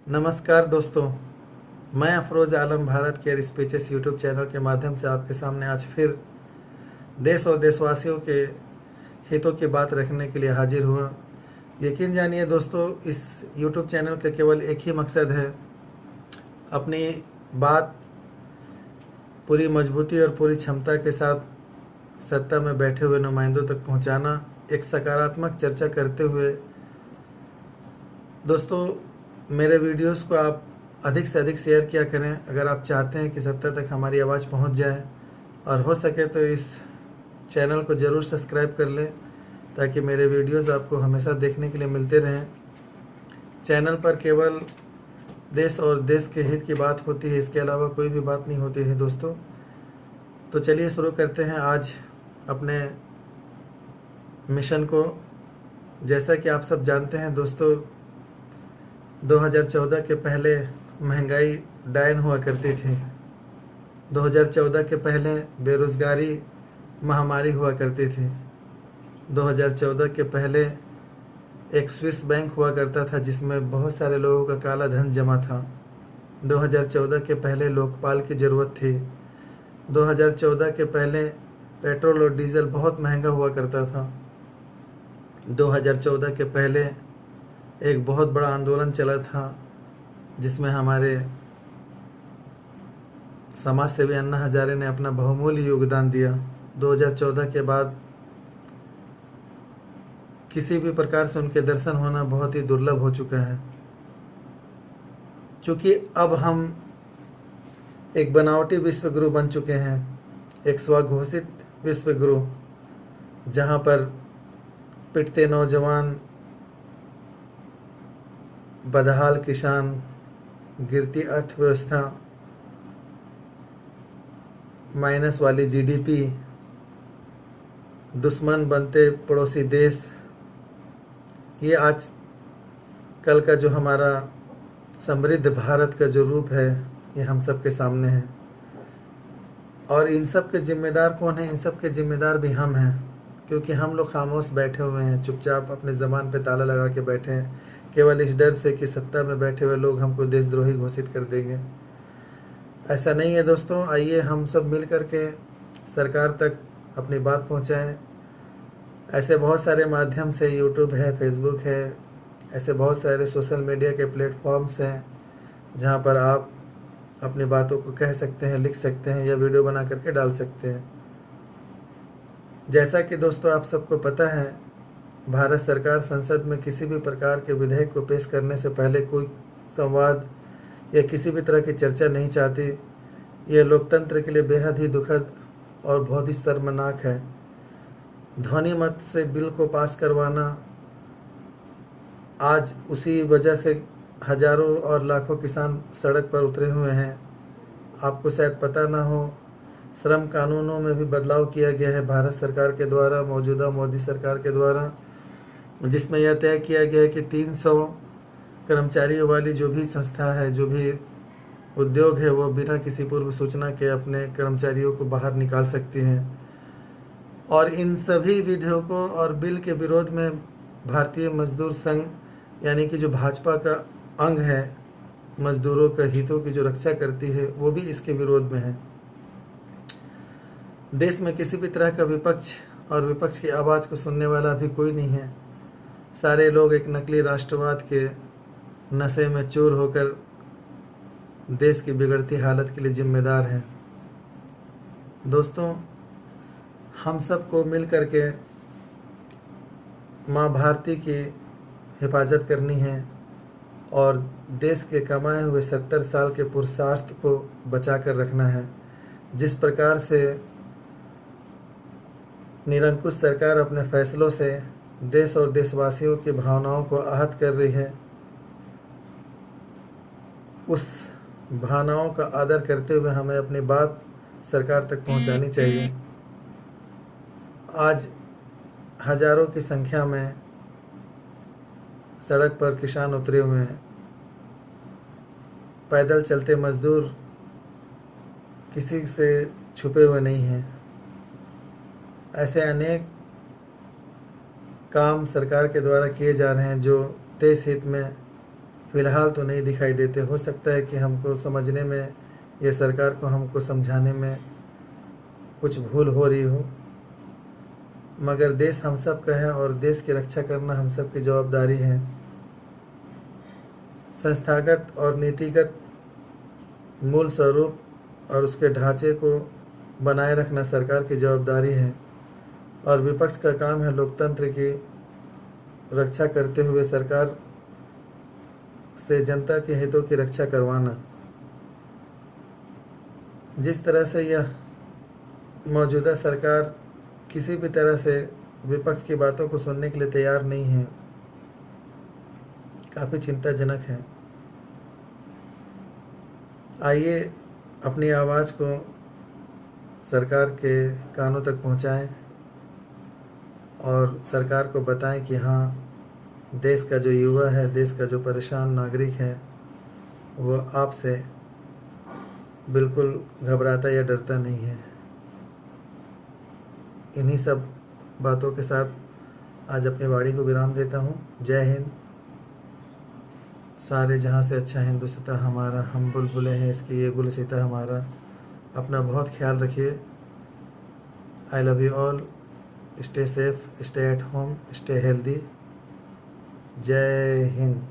नमस्कार दोस्तों, मैं Afroz Alam Bharat care speeches YouTube channel के माध्यम से आपके सामने आज फिर देश और देशवासियों के हितों की बात रखने के लिए हाजिर हुआ। यकीन जानिए दोस्तों, इस यूट्यूब चैनल का केवल एक ही मकसद है, अपनी बात पूरी मजबूती और पूरी क्षमता के साथ सत्ता में बैठे हुए नुमाइंदों तक पहुंचाना, एक सकारात्मक चर्चा करते हुए। दोस्तों, मेरे वीडियोस को आप अधिक से अधिक शेयर किया करें अगर आप चाहते हैं कि सत्ता तक हमारी आवाज़ पहुंच जाए, और हो सके तो इस चैनल को ज़रूर सब्सक्राइब कर लें ताकि मेरे वीडियोस आपको हमेशा देखने के लिए मिलते रहें। चैनल पर केवल देश और देश के हित की बात होती है, इसके अलावा कोई भी बात नहीं होती है दोस्तों। तो चलिए शुरू करते हैं आज अपने मिशन को। जैसा कि आप सब जानते हैं दोस्तों, 2014 के पहले महंगाई डायन हुआ करती थी। 2014 के पहले बेरोज़गारी महामारी हुआ करती थी। 2014 के पहले एक स्विस बैंक हुआ करता था जिसमें बहुत सारे लोगों का काला धन जमा था। 2014 के पहले लोकपाल की ज़रूरत थी। 2014 के पहले पेट्रोल और डीजल बहुत महंगा हुआ करता था। 2014 के पहले एक बहुत बड़ा आंदोलन चला था जिसमें हमारे समाज सेवी अन्ना हजारे ने अपना बहुमूल्य योगदान दिया। 2014 के बाद किसी भी प्रकार से उनके दर्शन होना बहुत ही दुर्लभ हो चुका है, क्योंकि अब हम एक बनावटी विश्वगुरु बन चुके हैं, एक स्वघोषित विश्वगुरु, जहां पर पिटते नौजवान, बदहाल किसान, गिरती अर्थव्यवस्था, माइनस वाली जीडीपी, दुश्मन बनते पड़ोसी देश, ये आज कल का जो हमारा समृद्ध भारत का जो रूप है, ये हम सब के सामने है। और इन सब के जिम्मेदार कौन है? इन सब के जिम्मेदार भी हम हैं, क्योंकि हम लोग खामोश बैठे हुए हैं, चुपचाप अपने ज़बान पे ताला लगा के बैठे हैं, केवल इस डर से कि सत्ता में बैठे हुए लोग हमको देशद्रोही घोषित कर देंगे। ऐसा नहीं है दोस्तों। आइए हम सब मिल कर के सरकार तक अपनी बात पहुंचाएं। ऐसे बहुत सारे माध्यम से, यूट्यूब है, फेसबुक है, ऐसे बहुत सारे सोशल मीडिया के प्लेटफॉर्म्स हैं जहां पर आप अपनी बातों को कह सकते हैं, लिख सकते हैं या वीडियो बना करके डाल सकते हैं। जैसा कि दोस्तों आप सबको पता है, भारत सरकार संसद में किसी भी प्रकार के विधेयक को पेश करने से पहले कोई संवाद या किसी भी तरह की चर्चा नहीं चाहती। यह लोकतंत्र के लिए बेहद ही दुखद और बहुत ही शर्मनाक है। ध्वनि मत से बिल को पास करवाना, आज उसी वजह से हजारों और लाखों किसान सड़क पर उतरे हुए हैं। आपको शायद पता ना हो, श्रम कानूनों में भी बदलाव किया गया है भारत सरकार के द्वारा, मौजूदा मोदी सरकार के द्वारा, जिसमें यह तय किया गया है कि 300 कर्मचारियों वाली जो भी संस्था है, जो भी उद्योग है, वो बिना किसी पूर्व सूचना के अपने कर्मचारियों को बाहर निकाल सकती हैं। और इन सभी विधेयकों और बिल के विरोध में भारतीय मजदूर संघ, यानी कि जो भाजपा का अंग है, मजदूरों के हितों की जो रक्षा करती है, वो भी इसके विरोध में है। देश में किसी भी तरह का विपक्ष और विपक्ष की आवाज़ को सुनने वाला अभी कोई नहीं है। सारे लोग एक नकली राष्ट्रवाद के नशे में चूर होकर देश की बिगड़ती हालत के लिए जिम्मेदार हैं। दोस्तों, हम सबको मिल कर के माँ भारती की हिफाजत करनी है और देश के कमाए हुए 70 साल के पुरुषार्थ को बचा कर रखना है। जिस प्रकार से निरंकुश सरकार अपने फैसलों से देश और देशवासियों की भावनाओं को आहत कर रही है, उस भावनाओं का आदर करते हुए हमें अपनी बात सरकार तक पहुंचानी चाहिए। आज हजारों की संख्या में सड़क पर किसान उतरे हुए हैं, पैदल चलते मजदूर किसी से छुपे हुए नहीं हैं। ऐसे अनेक काम सरकार के द्वारा किए जा रहे हैं जो देश हित में फ़िलहाल तो नहीं दिखाई देते। हो सकता है कि हमको समझने में, ये सरकार को हमको समझाने में कुछ भूल हो रही हो, मगर देश हम सब का है और देश की रक्षा करना हम सब की जवाबदारी है। संस्थागत और नीतिगत मूल स्वरूप और उसके ढांचे को बनाए रखना सरकार की जवाबदारी है, और विपक्ष का काम है लोकतंत्र की रक्षा करते हुए सरकार से जनता के हितों की रक्षा करवाना। जिस तरह से यह मौजूदा सरकार किसी भी तरह से विपक्ष की बातों को सुनने के लिए तैयार नहीं है, काफ़ी चिंताजनक है। आइए अपनी आवाज़ को सरकार के कानों तक पहुंचाएं और सरकार को बताएं कि हाँ, देश का जो युवा है, देश का जो परेशान नागरिक है, वो आपसे बिल्कुल घबराता या डरता नहीं है। इन्हीं सब बातों के साथ आज अपनी वाणी को विराम देता हूँ। जय हिंद। सारे जहाँ से अच्छा हिंदुस्तान हमारा, हम बुलबुलें हैं इसकी, ये गुलसिता हमारा। अपना बहुत ख्याल रखिए। I love you all. Stay safe, stay at home, stay healthy. जय हिंद।